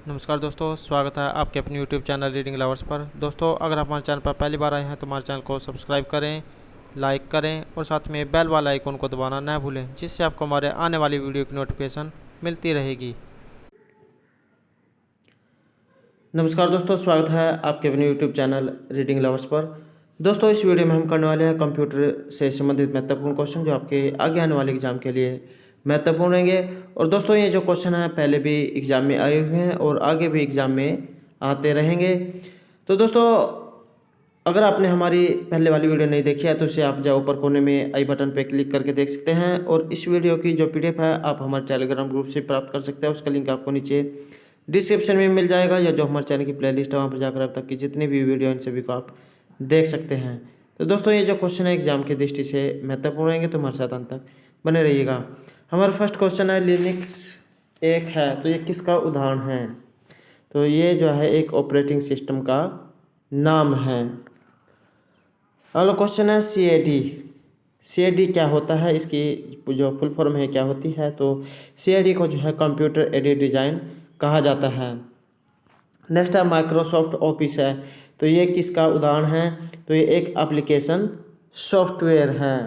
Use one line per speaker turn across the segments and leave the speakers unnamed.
नमस्कार दोस्तों, स्वागत है आपके अपने YouTube चैनल रीडिंग लवर्स पर। दोस्तों, अगर आप हमारे चैनल पर पहली बार आए हैं तो हमारे चैनल को सब्सक्राइब करें, लाइक करें और साथ में बेल वाला आइकन को दबाना ना भूलें, जिससे आपको हमारे आने वाली वीडियो की नोटिफिकेशन मिलती रहेगी।
नमस्कार दोस्तों, स्वागत है आपके अपने यूट्यूब चैनल रीडिंग लवर्स पर। दोस्तों, इस वीडियो में हम करने वाले हैं कंप्यूटर से संबंधित महत्वपूर्ण क्वेश्चन जो आपके आगे आने वाले एग्जाम के लिए महत्वपूर्ण रहेंगे। और दोस्तों, ये जो क्वेश्चन है पहले भी एग्जाम में आए हुए हैं और आगे भी एग्जाम में आते रहेंगे। तो दोस्तों, अगर आपने हमारी पहले वाली वीडियो नहीं देखी है तो इसे आप जाओ ऊपर कोने में आई बटन पर क्लिक करके देख सकते हैं। और इस वीडियो की जो PDF है आप हमारे टेलीग्राम ग्रुप से प्राप्त कर सकते हैं। उसका लिंक आपको नीचे डिस्क्रिप्शन में मिल जाएगा, या जो हमारे चैनल की प्लेलिस्ट है वहाँ पर जाकर अब तक की जितनी भी वीडियो इन सभी को आप देख सकते हैं। तो दोस्तों, ये जो क्वेश्चन है एग्जाम की दृष्टि से महत्वपूर्ण रहेंगे, तो हमारे साथ अंत तक बने रहिएगा। हमारा फर्स्ट क्वेश्चन है, लिनक्स एक है तो ये किसका उदाहरण है? तो ये जो है एक ऑपरेटिंग सिस्टम का नाम है। अगला क्वेश्चन है, सी ए डी क्या होता है? इसकी जो फुल फॉर्म है क्या होती है? तो सी को जो है कंप्यूटर एडेड डिज़ाइन कहा जाता है। नेक्स्ट है, माइक्रोसॉफ्ट ऑफिस है तो ये किसका उदाहरण है? तो ये एक एप्लीकेशन सॉफ्टवेयर है।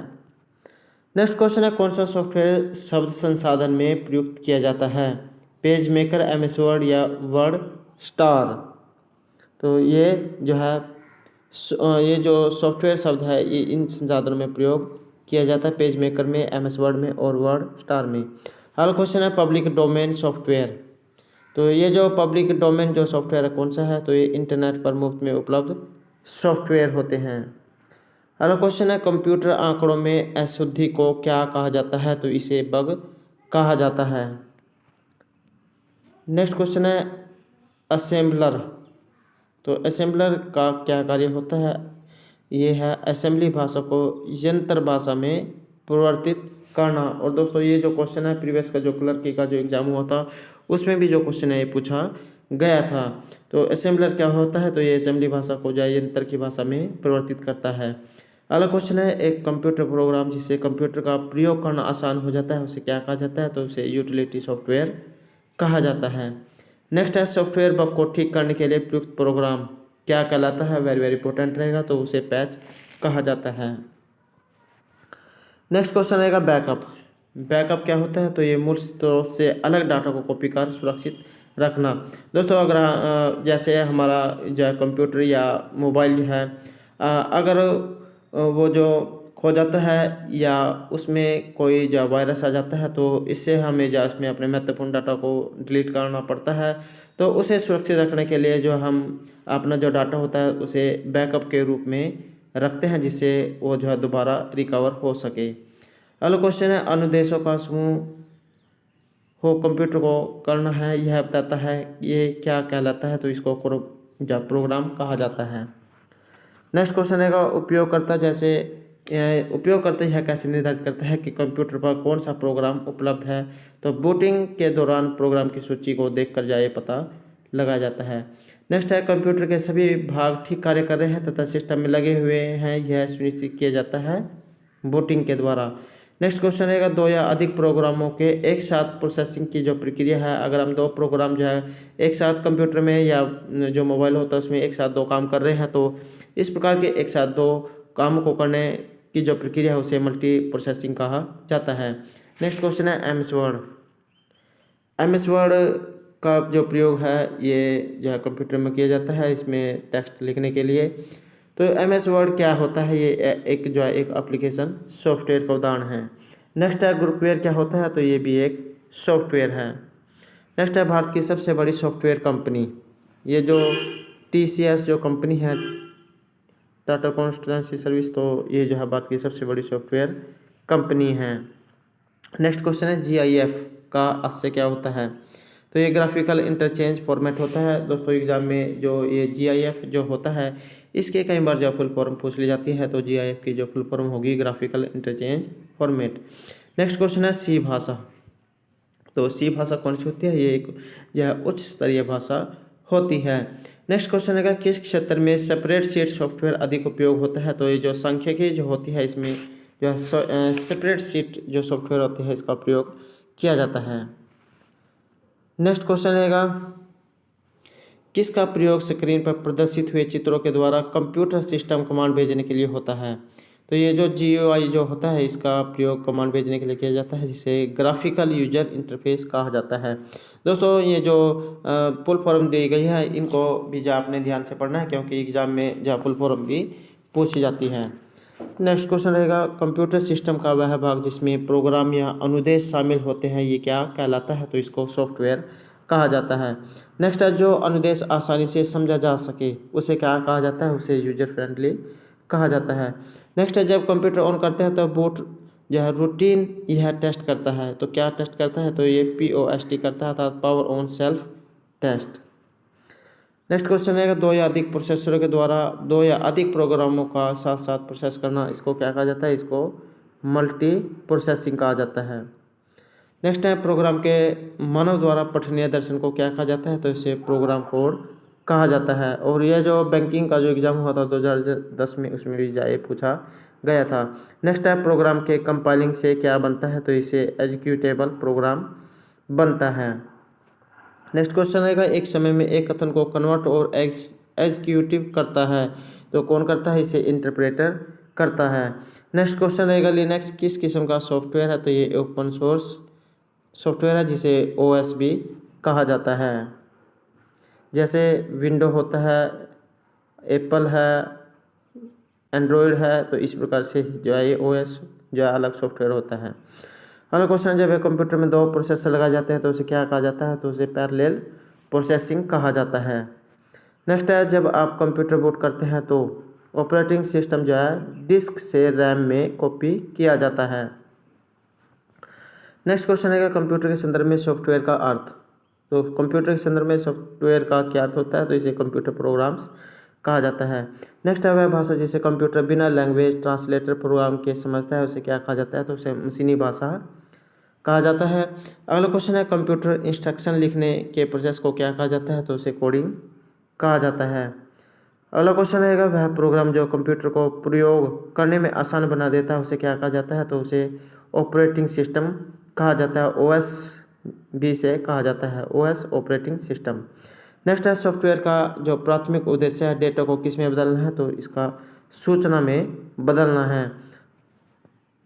नेक्स्ट क्वेश्चन है, कौन सा सॉफ्टवेयर शब्द संसाधन में प्रयुक्त किया जाता है? पेज मेकर, MS वर्ड या वर्ड स्टार? तो ये जो है ये जो सॉफ्टवेयर शब्द है ये इन संसाधनों में प्रयोग किया जाता है, पेज मेकर में, MS वर्ड में और वर्ड स्टार में। अगला क्वेश्चन है, पब्लिक डोमेन सॉफ्टवेयर। तो ये जो पब्लिक डोमेन जो सॉफ्टवेयर है कौन सा है? तो ये इंटरनेट पर मुफ्त में उपलब्ध सॉफ्टवेयर होते हैं। अगला क्वेश्चन है, कंप्यूटर आंकड़ों में अशुद्धि को क्या कहा जाता है? तो इसे बग कहा जाता है। नेक्स्ट क्वेश्चन है, असेंबलर। तो असेंबलर का क्या कार्य होता है? ये है असेंबली भाषा को यंत्र भाषा में परिवर्तित करना। और दोस्तों, ये जो क्वेश्चन है प्रीवियस का जो क्लर्की का जो एग्जाम हुआ था उसमें भी जो क्वेश्चन है ये पूछा गया था। तो असेंबलर क्या होता है? तो ये असेंबली भाषा को जो है यंत्र की भाषा में परिवर्तित करता है। अगला क्वेश्चन है, एक कंप्यूटर प्रोग्राम जिससे कंप्यूटर का प्रयोग करना आसान हो जाता है उसे क्या कहा जाता है? तो उसे यूटिलिटी सॉफ्टवेयर कहा जाता है। नेक्स्ट है, सॉफ्टवेयर बग को ठीक करने के लिए प्रयुक्त प्रोग्राम क्या कहलाता है? वेरी वेरी इंपॉर्टेंट रहेगा, तो उसे पैच कहा जाता है। नेक्स्ट क्वेश्चन रहेगा, बैकअप। बैकअप क्या होता है? तो ये मूल स्रोत से अलग डाटा को कॉपी कर सुरक्षित रखना। दोस्तों, अगर जैसे हमारा जो है कंप्यूटर या मोबाइल जो है अगर वो जो खो जाता है या उसमें कोई जो वायरस आ जाता है तो इससे हमें जो इसमें अपने महत्वपूर्ण डाटा को डिलीट करना पड़ता है। तो उसे सुरक्षित रखने के लिए जो हम अपना जो डाटा होता है उसे बैकअप के रूप में रखते हैं, जिससे वो जो है दोबारा रिकवर हो सके। अगला क्वेश्चन है, अनुदेशों का समूह हो कंप्यूटर को करना है यह बताता है, ये क्या कहलाता है? तो इसको प्रोग्राम कहा जाता है। नेक्स्ट क्वेश्चन है, उपयोगकर्ता जैसे उपयोगकर्ता यह कैसे निर्धारित करता है कि कंप्यूटर पर कौन सा प्रोग्राम उपलब्ध है? तो बूटिंग के दौरान प्रोग्राम की सूची को देखकर जाए पता लगाया जाता है। नेक्स्ट है, कंप्यूटर के सभी भाग ठीक कार्य कर रहे हैं तथा सिस्टम में लगे हुए हैं यह सुनिश्चित किया जाता है बूटिंग के द्वारा। नेक्स्ट क्वेश्चन रहेगा, दो या अधिक प्रोग्रामों के एक साथ प्रोसेसिंग की जो प्रक्रिया है, अगर हम दो प्रोग्राम जो है एक साथ कंप्यूटर में या जो मोबाइल होता है उसमें एक साथ दो काम कर रहे हैं तो इस प्रकार के एक साथ दो कामों को करने की जो प्रक्रिया है उसे मल्टी प्रोसेसिंग कहा जाता है। नेक्स्ट क्वेश्चन है, MS वर्ड। MS वर्ड का जो प्रयोग है ये जो है कंप्यूटर में किया जाता है इसमें टेक्स्ट लिखने के लिए। तो MS वर्ड क्या होता है? ये एक जो है एक एप्लीकेशन सॉफ्टवेयर का उदाहरण है। नेक्स्ट है, ग्रुपवेयर क्या होता है? तो ये भी एक सॉफ्टवेयर है। नेक्स्ट है, भारत की सबसे बड़ी सॉफ्टवेयर कंपनी। ये जो TCS जो कंपनी है, टाटा कंसल्टेंसी सर्विस, तो ये जो है भारत की सबसे बड़ी सॉफ्टवेयर कंपनी है। नेक्स्ट क्वेश्चन है, GIF का आशय क्या होता है? तो ये ग्राफिकल इंटरचेंज फॉर्मेट होता है। दोस्तों, एग्जाम में जो ये GIF जो होता है इसके कई बार जो फुल फॉर्म पूछ ली जाती है, तो GIF की जो फुल फॉर्म होगी graphical interchange format. Next question है, C भाषा। तो C भाषा कौन सी होती है? ये एक यह उच्च स्तरीय भाषा होती है। नेक्स्ट क्वेश्चन है, किस क्षेत्र में स्प्रेडशीट सॉफ्टवेयर अधिक उपयोग होता है? तो ये जो सांख्यिकी जो होती है इसमें जो है स्प्रेडशीट जो सॉफ्टवेयर होती है इसका प्रयोग किया जाता है। नेक्स्ट क्वेश्चन रहेगा, किसका प्रयोग स्क्रीन पर प्रदर्शित हुए चित्रों के द्वारा कंप्यूटर सिस्टम कमांड भेजने के लिए होता है? तो ये जो GUI जो होता है इसका प्रयोग कमांड भेजने के लिए किया जाता है, जिसे ग्राफिकल यूजर इंटरफेस कहा जाता है। दोस्तों ये जो फुल फॉर्म दी गई है इनको भी जो आपने ध्यान से पढ़ना है, क्योंकि एग्जाम में जो फुल फॉर्म भी पूछी जाती है। नेक्स्ट क्वेश्चन रहेगा, कंप्यूटर सिस्टम का वह भाग जिसमें प्रोग्राम या अनुदेश शामिल होते हैं ये क्या कहलाता है? तो इसको सॉफ्टवेयर कहा जाता है। नेक्स्ट है, जो अनुदेश आसानी से समझा जा सके उसे क्या कहा जाता है? उसे यूजर फ्रेंडली कहा जाता है। नेक्स्ट है, जब कंप्यूटर ऑन करते हैं तो बूट जो है रूटीन यह टेस्ट करता है, तो क्या टेस्ट करता है? तो ये POST करता है, अर्थात power on self test. Next question है, दो या अधिक प्रोसेसरों के द्वारा दो या अधिक प्रोग्रामों का साथ साथ प्रोसेस करना इसको क्या कहा जाता है? इसको मल्टी प्रोसेसिंग कहा जाता है। नेक्स्ट है, प्रोग्राम के मानव द्वारा पठनीय दर्शन को क्या कहा जाता है? तो इसे प्रोग्राम कोड कहा जाता है। और यह जो बैंकिंग का जो एग्ज़ाम हुआ था 2010 में, उसमें भी ये पूछा गया था। नेक्स्ट है, प्रोग्राम के कंपाइलिंग से क्या बनता है? तो इसे एग्जीक्यूटेबल प्रोग्राम बनता है। नेक्स्ट क्वेश्चन रहेगा, एक समय में एक कथन को कन्वर्ट और एग्जीक्यूटिव करता है, तो कौन करता है? इसे इंटरप्रेटर करता है। नेक्स्ट क्वेश्चन रहेगा, लिनक्स किस किस्म का सॉफ्टवेयर है? तो ये ओपन सोर्स सॉफ्टवेयर है, जिसे OS भी कहा जाता है। जैसे विंडो होता है, एप्पल है, एंड्रॉयड है, तो इस प्रकार से जो है ये OS जो है अलग सॉफ्टवेयर होता है। अगला क्वेश्चन, जब एक कंप्यूटर में दो प्रोसेसर लगाए जाते हैं तो उसे क्या कहा जाता है? तो उसे पैरेलल प्रोसेसिंग कहा जाता है। नेक्स्ट है, जब आप कंप्यूटर बूट करते हैं तो ऑपरेटिंग सिस्टम जो है डिस्क से रैम में कॉपी किया जाता है। नेक्स्ट क्वेश्चन है, कंप्यूटर के संदर्भ में सॉफ्टवेयर का अर्थ। तो कंप्यूटर के संदर्भ में सॉफ्टवेयर का क्या अर्थ होता है? तो इसे कंप्यूटर प्रोग्राम्स कहा जाता है। नेक्स्ट है, वह भाषा जिसे कंप्यूटर बिना लैंग्वेज ट्रांसलेटर प्रोग्राम के समझता है उसे क्या कहा जाता है? तो उसे मशीनी भाषा कहा जाता है। अगला क्वेश्चन है, कंप्यूटर इंस्ट्रक्शन लिखने के प्रोसेस को क्या कहा जाता है? तो उसे कोडिंग कहा जाता है। अगला क्वेश्चन रहेगा, वह प्रोग्राम जो कंप्यूटर को प्रयोग करने में आसान बना देता है उसे क्या कहा जाता है? तो उसे ऑपरेटिंग सिस्टम कहा जाता है। OS भी से कहा जाता है, OS ऑपरेटिंग सिस्टम। नेक्स्ट है, सॉफ्टवेयर का जो प्राथमिक उद्देश्य है डेटा को किस में बदलना है? तो इसका सूचना में बदलना है।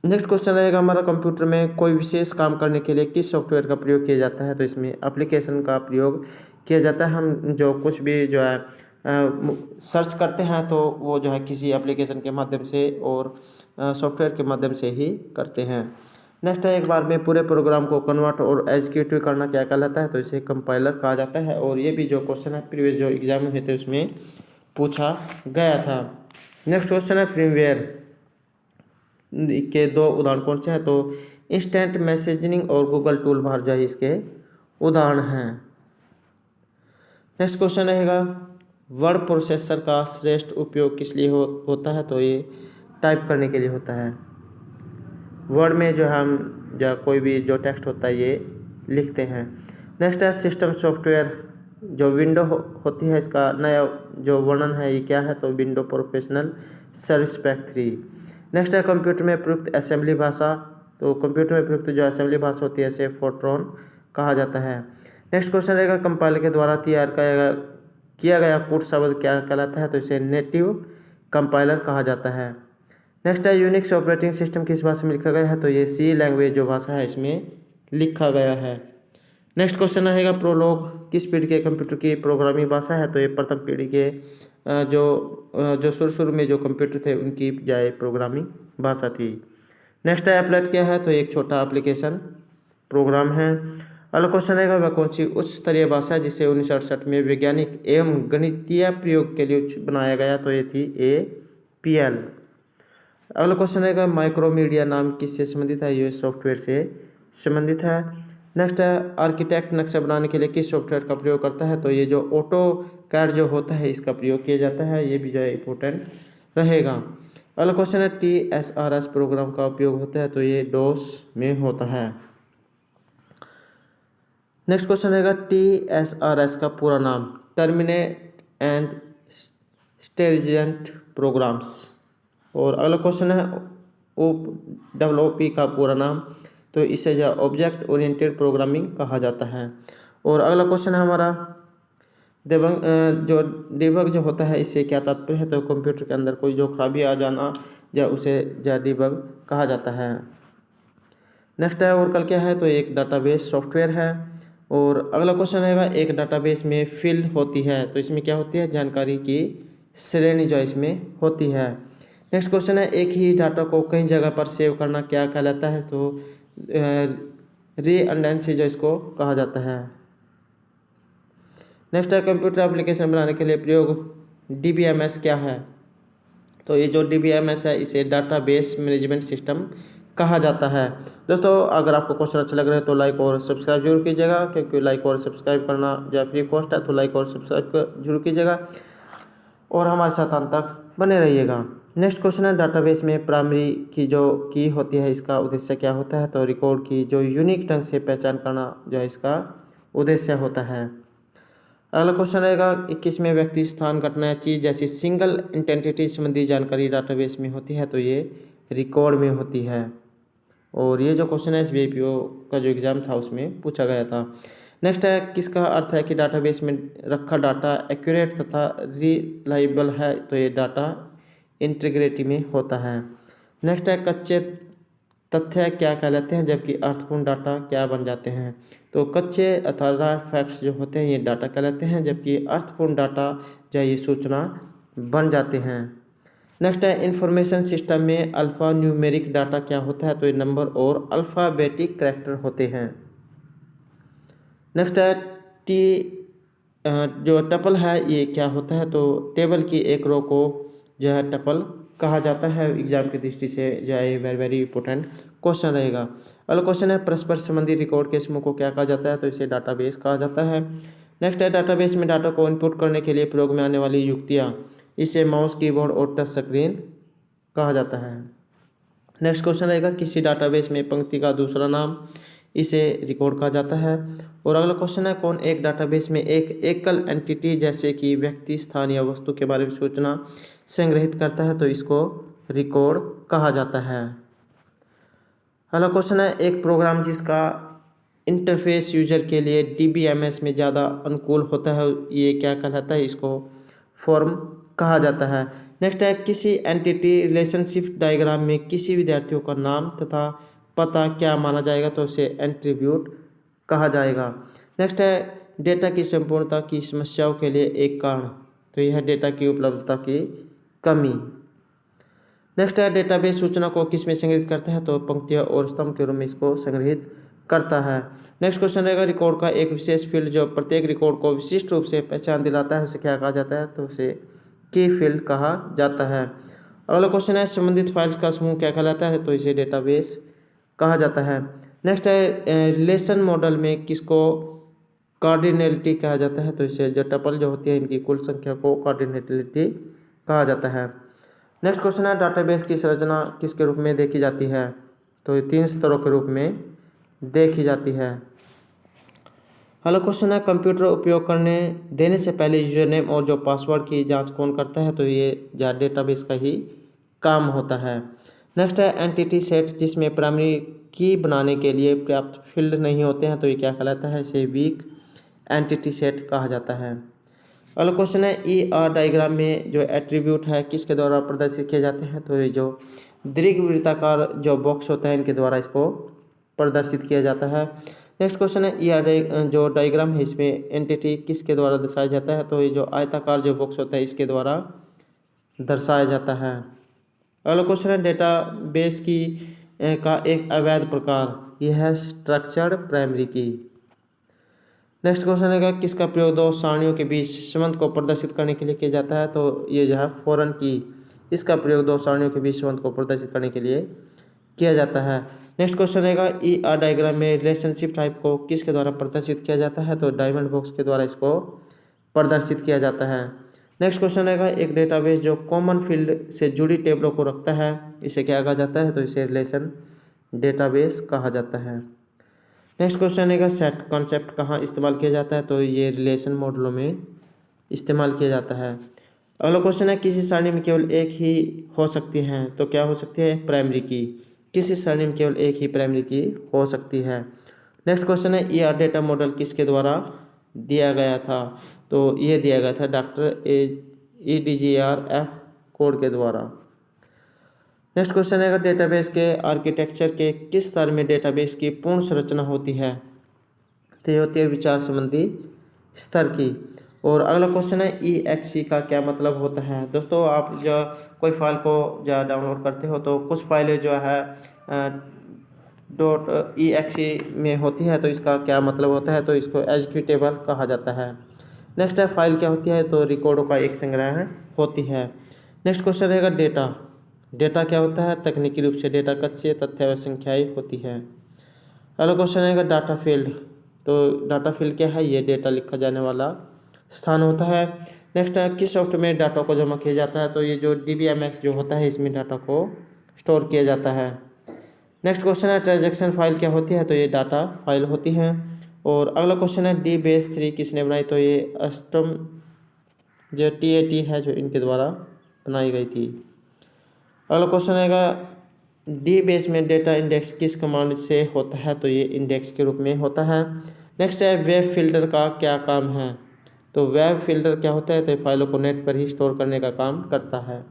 नेक्स्ट क्वेश्चन रहेगा हमारा, कंप्यूटर में कोई विशेष काम करने के लिए किस सॉफ्टवेयर का प्रयोग किया जाता है? तो इसमें एप्लीकेशन का प्रयोग किया जाता है। हम जो कुछ भी जो है सर्च करते हैं तो वो जो है किसी एप्लीकेशन के माध्यम से और सॉफ्टवेयर के माध्यम से ही करते हैं। नेक्स्ट है, एक बार में पूरे प्रोग्राम को कन्वर्ट और एग्जीक्यूटिव करना क्या कहलाता है? तो इसे कंपाइलर कहा जाता है। और ये भी जो क्वेश्चन है प्रीवियस जो एग्जाम हुए थे उसमें पूछा गया था। नेक्स्ट क्वेश्चन है, फ्रीवेयर के दो उदाहरण कौन से हैं? तो इंस्टेंट मैसेजिंग और गूगल टूल बार जो है इसके उदाहरण हैं। नेक्स्ट क्वेश्चन रहेगा, वर्ड प्रोसेसर का श्रेष्ठ उपयोग किस लिए होता है? तो ये टाइप करने के लिए होता है। वर्ड में जो हम जो कोई भी जो टेक्स्ट होता है ये लिखते हैं। नेक्स्ट है, सिस्टम सॉफ्टवेयर जो विंडो होती है इसका नया जो वर्णन है ये क्या है? तो window professional service pack 3। Next है, कंप्यूटर में प्रयुक्त असेंबली भाषा। तो कंप्यूटर में प्रयुक्त जो असेंबली भाषा होती है इसे फोर्ट्रॉन कहा जाता है। नेक्स्ट क्वेश्चन रहेगा, कंपाइलर के द्वारा तैयार किया गया कोड शब्द क्या कहलाता है? तो इसे नेटिव कंपाइलर कहा जाता है। नेक्स्ट है, यूनिक्स ऑपरेटिंग सिस्टम किस भाषा में लिखा गया है? तो ये C लैंग्वेज जो भाषा है इसमें लिखा गया है। नेक्स्ट क्वेश्चन रहेगा, प्रोलॉग किस पीढ़ी के कंप्यूटर की प्रोग्रामिंग भाषा है? तो ये प्रथम पीढ़ी के जो शुरू में जो कंप्यूटर थे उनकी जाए प्रोग्रामिंग भाषा थी। नेक्स्ट है, एप्लेट क्या है? तो एक छोटा एप्लीकेशन प्रोग्राम है। अगला क्वेश्चन रहेगा, वह कौन सी उच्च स्तरीय भाषा है जिसे 1968 में वैज्ञानिक एवं गणितीय प्रयोग के लिए बनाया गया? तो ये थी APL। अगला क्वेश्चन रहेगा, माइक्रोमीडिया नाम किससे संबंधित है? ये सॉफ्टवेयर से संबंधित है। नेक्स्ट है, आर्किटेक्ट नक्शा बनाने के लिए किस सॉफ्टवेयर का प्रयोग करता है? तो ये जो AutoCAD जो होता है इसका प्रयोग किया जाता है, ये भी जो है इंपॉर्टेंट रहेगा। अगला क्वेश्चन है, TSRS प्रोग्राम का उपयोग होता है? तो ये DOS में होता है। नेक्स्ट क्वेश्चन रहेगा, TSRS का पूरा नाम टर्मिनेट एंड स्टेरिजेंट प्रोग्राम्स। और अगला क्वेश्चन है, OOP का पूरा नाम, तो इसे जो ऑब्जेक्ट ओरिएंटेड प्रोग्रामिंग कहा जाता है। और अगला क्वेश्चन है हमारा, जो डिबग जो होता है इससे क्या तात्पर्य है, तो कंप्यूटर के अंदर कोई जो खराबी आ जाना या उसे या डिबग कहा जाता है। नेक्स्ट है ओरेकल क्या है, तो एक डाटाबेस सॉफ्टवेयर है। और अगला क्वेश्चन रहेगा, एक डाटाबेस में फील्ड होती है, तो इसमें क्या होती है, जानकारी की श्रेणी जो इसमें होती है। नेक्स्ट क्वेश्चन है, एक ही डाटा को कई जगह पर सेव करना क्या कहलाता है, तो रिडंडेंसी जो इसको कहा जाता है। नेक्स्ट है, कंप्यूटर एप्लीकेशन बनाने के लिए प्रयोग DBMS क्या है, तो ये जो DBMS है इसे डाटाबेस मैनेजमेंट सिस्टम कहा जाता है। दोस्तों अगर आपको क्वेश्चन अच्छा लग रहा है तो लाइक और सब्सक्राइब जरूर कीजिएगा, क्योंकि लाइक और सब्सक्राइब करना जो फ्री कॉस्ट है, तो लाइक और सब्सक्राइब जरूर कीजिएगा और हमारे साथ अंत तक बने रहिएगा। नेक्स्ट क्वेश्चन है, डाटाबेस में प्राइमरी की जो की होती है इसका उद्देश्य क्या होता है, तो रिकॉर्ड की जो यूनिक ढंग से पहचान करना जो है इसका उद्देश्य होता है। अगला क्वेश्चन रहेगा, 21वें व्यक्ति, स्थान, घटना या चीज़ जैसी सिंगल इंटेंटिटी संबंधी जानकारी डाटाबेस में होती है, तो ये रिकॉर्ड में होती है। और ये जो क्वेश्चन है SBIPO का जो एग्ज़ाम था उसमें पूछा गया था। नेक्स्ट है, किसका अर्थ है कि डाटाबेस में रखा डाटा एक्यूरेट तथा रिलायबल है, तो ये डाटा इंटीग्रिटी में होता है। नेक्स्ट है, कच्चे तथ्य क्या कहलाते हैं जबकि अर्थपूर्ण डाटा क्या बन जाते हैं, तो कच्चे अथवा फैक्ट्स जो होते हैं ये डाटा कहलाते हैं, जबकि अर्थपूर्ण डाटा जो ये सूचना बन जाते हैं। नेक्स्ट है, इंफॉर्मेशन सिस्टम में अल्फ़ा न्यूमेरिक डाटा क्या होता है, तो ये नंबर और अल्फ़ाबेटिक कैरेक्टर होते हैं। नेक्स्ट है, जो टपल है ये क्या होता है, तो टेबल की एक रो को जो है टपल कहा जाता है। एग्जाम की दृष्टि से जो है वेरी वेरी इंपॉर्टेंट क्वेश्चन रहेगा। अगला क्वेश्चन है, परस्पर संबंधी रिकॉर्ड के समूह को क्या कहा जाता है, तो इसे डाटाबेस कहा जाता है। नेक्स्ट है, डाटाबेस में डाटा को इनपुट करने के लिए प्रयोग में आने वाली युक्तियाँ, इसे माउस, कीबोर्ड और टच स्क्रीन कहा जाता है। नेक्स्ट क्वेश्चन रहेगा, किसी डाटाबेस में पंक्ति का दूसरा नाम, इसे रिकॉर्ड कहा जाता है। और अगला क्वेश्चन है, कौन एक डाटाबेस में एक एकल एंटिटी जैसे कि व्यक्ति, स्थान या वस्तु के बारे में सूचना संग्रहित करता है, तो इसको रिकॉर्ड कहा जाता है। अगला क्वेश्चन है, एक प्रोग्राम जिसका इंटरफेस यूजर के लिए DBMS में ज़्यादा अनुकूल होता है, ये क्या कहलाता है, इसको फॉर्म कहा जाता है। नेक्स्ट है, किसी एंटिटी रिलेशनशिप डायग्राम में किसी विद्यार्थियों का नाम तथा पता क्या माना जाएगा, तो उसे एट्रीब्यूट कहा जाएगा। नेक्स्ट है, डेटा की संपूर्णता की समस्याओं के लिए एक कारण, तो यह डेटा की उपलब्धता की कमी। नेक्स्ट है, डेटाबेस सूचना को किस में संग्रहित करता है, तो पंक्तियों और स्तंभ के रूप में इसको संग्रहित करता है। नेक्स्ट क्वेश्चन रहेगा, रिकॉर्ड का एक विशेष फील्ड जो प्रत्येक रिकॉर्ड को विशिष्ट रूप से पहचान दिलाता है, उसे क्या कहा जाता है, तो उसे की फील्ड कहा जाता है। अगला क्वेश्चन है, संबंधित फाइल्स का समूह क्या कहलाता है, तो इसे डेटाबेस कहा जाता है। नेक्स्ट है, रिलेशन मॉडल में किसको कार्डिनलिटी कहा जाता है, तो इसे जो टपल जो होती है इनकी कुल संख्या को कार्डिनलिटी कहा जाता है। नेक्स्ट क्वेश्चन है, डाटाबेस की संरचना किसके रूप में देखी जाती है, तो ये 3 स्तरों के रूप में देखी जाती है। अगला क्वेश्चन है, कंप्यूटर उपयोग करने देने से पहले यूजर नेम और जो पासवर्ड की जांच कौन करता है, तो ये डेटाबेस का ही काम होता है। नेक्स्ट है, एंटिटी सेट जिसमें प्राइमरी की बनाने के लिए पर्याप्त फील्ड नहीं होते हैं, तो ये क्या कहलाता है, इसे वीक एंटिटी सेट कहा जाता है। अगला क्वेश्चन है, ER डायग्राम में जो एट्रीब्यूट है किसके द्वारा प्रदर्शित किए जाते हैं, तो ये जो दीर्घवृत्ताकार जो बॉक्स होता है इनके द्वारा इसको प्रदर्शित किया जाता है। नेक्स्ट क्वेश्चन है, ER जो डायग्राम है इसमें एंटिटी किसके द्वारा दर्शाया जाता है, तो ये जो आयताकार जो बॉक्स होता है इसके द्वारा दर्शाया जाता है। अगला क्वेश्चन है, डेटाबेस की का एक अवैध प्रकार, यह है स्ट्रक्चर्ड प्राइमरी की। नेक्स्ट क्वेश्चन है, किसका प्रयोग दो सारणियों के बीच संबंध को प्रदर्शित करने के लिए किया जाता है, तो ये जो है फॉरेन की, इसका प्रयोग दो सारणियों के बीच संबंध को प्रदर्शित करने के लिए किया जाता है। नेक्स्ट क्वेश्चन रहेगा, ER डायग्राम में रिलेशनशिप टाइप को किसके द्वारा प्रदर्शित किया जाता है, तो डायमंड बॉक्स के द्वारा इसको प्रदर्शित किया जाता है। नेक्स्ट क्वेश्चन रहेगा, एक डेटाबेस जो कॉमन फील्ड से जुड़ी टेबलों को रखता है, इसे क्या कहा जाता है, तो इसे रिलेशन डेटाबेस कहा जाता है। नेक्स्ट क्वेश्चन रहेगा, सेट कॉन्सेप्ट कहाँ इस्तेमाल किया जाता है, तो ये रिलेशन मॉडलों में इस्तेमाल किया जाता है। अगला क्वेश्चन है, किसी सारणी में केवल एक ही हो सकती हैं, तो क्या हो सकती है, प्राइमरी की। किसी सारणी में केवल एक ही प्राइमरी की हो सकती है। नेक्स्ट क्वेश्चन है, ER डेटा मॉडल किसके द्वारा दिया गया था, तो ये दिया गया था डॉक्टर EDGRF कोड के द्वारा। नेक्स्ट क्वेश्चन है, डेटाबेस के आर्किटेक्चर के किस स्तर में डेटाबेस की पूर्ण संरचना होती है? तो ये होती है विचार संबंधी स्तर की। और अगला क्वेश्चन है, EXE का क्या मतलब होता है? दोस्तों, आप जो कोई फाइल को जो डाउनलोड करते हो तो कुछ फाइलें जो है .exe में होती है, तो इसका क्या मतलब होता है? तो इसको एग्जीक्यूटेबल कहा जाता है। नेक्स्ट है, फाइल क्या होती है? तो रिकॉर्डों का एक संग्रह होती है। नेक्स्ट क्वेश्चन रहेगा, डेटा। डेटा क्या होता है? तकनीकी रूप से डेटा कच्चे तथ्य व संख्याएँ होती है। अगला क्वेश्चन रहेगा, डाटा फील्ड। तो डाटा फील्ड क्या है? ये डेटा लिखा जाने वाला स्थान होता है। नेक्स्ट है, किस सॉफ्टवेयर में डाटा को जमा किया जाता है? तो ये जो DBMS जो होता है, इसमें डाटा को स्टोर किया जाता है। नेक्स्ट क्वेश्चन है, ट्रांजैक्शन फाइल क्या होती है? तो ये डाटा फाइल होती है। और अगला क्वेश्चन है, DBase3 किसने बनाई? तो ये अष्टम जो TAT है जो इनके द्वारा बनाई गई थी। अगला क्वेश्चन आएगा, DBase में डेटा इंडेक्स किस कमांड से होता है? तो ये इंडेक्स के रूप में होता है। नेक्स्ट है, वेब फिल्टर का क्या काम है? तो वेब फिल्टर क्या होता है? तो फाइलों को नेट पर ही स्टोर करने का काम करता है।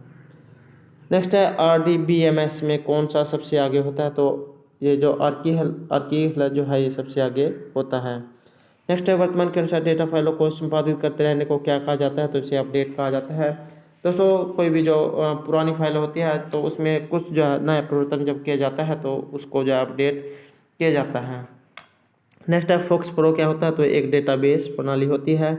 नेक्स्ट है, RDBMS में कौन सा सबसे आगे होता है? तो ये जो आर्कील जो है ये सबसे आगे होता है। नेक्स्ट है, वर्तमान के अनुसार डेटा फाइलों को संपादित करते रहने को क्या कहा जाता है? तो इसे अपडेट कहा जाता है। दोस्तों, कोई भी जो पुरानी फाइल होती है तो उसमें कुछ जो है नया परिवर्तन जब किया जाता है तो उसको जो है अपडेट किया जाता है। नेक्स्ट है, फोक्स प्रो क्या होता है? तो एक डेटाबेस प्रणाली होती है।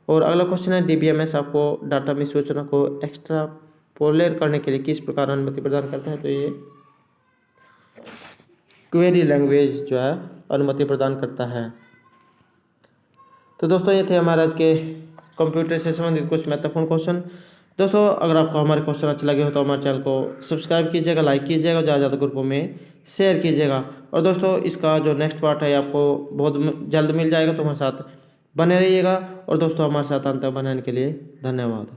और अगला क्वेश्चन है, DBMS आपको डाटा में सूचना को एक्स्ट्रापोलेट करने के लिए किस प्रकार अनुमति प्रदान करता है? तो ये क्वेरी लैंग्वेज जो है अनुमति प्रदान करता है। तो दोस्तों, ये थे हमारे आज के कंप्यूटर से संबंधित कुछ महत्वपूर्ण क्वेश्चन। दोस्तों, अगर आपको हमारे क्वेश्चन अच्छे लगे हो तो हमारे चैनल को सब्सक्राइब कीजिएगा, लाइक कीजिएगा, ज़्यादा ग्रुपों में शेयर कीजिएगा। और दोस्तों, इसका जो नेक्स्ट पार्ट है आपको बहुत जल्द मिल जाएगा, तो हमारे साथ बने रहिएगा। और दोस्तों, हमारे साथ अंत बनाने के लिए धन्यवाद।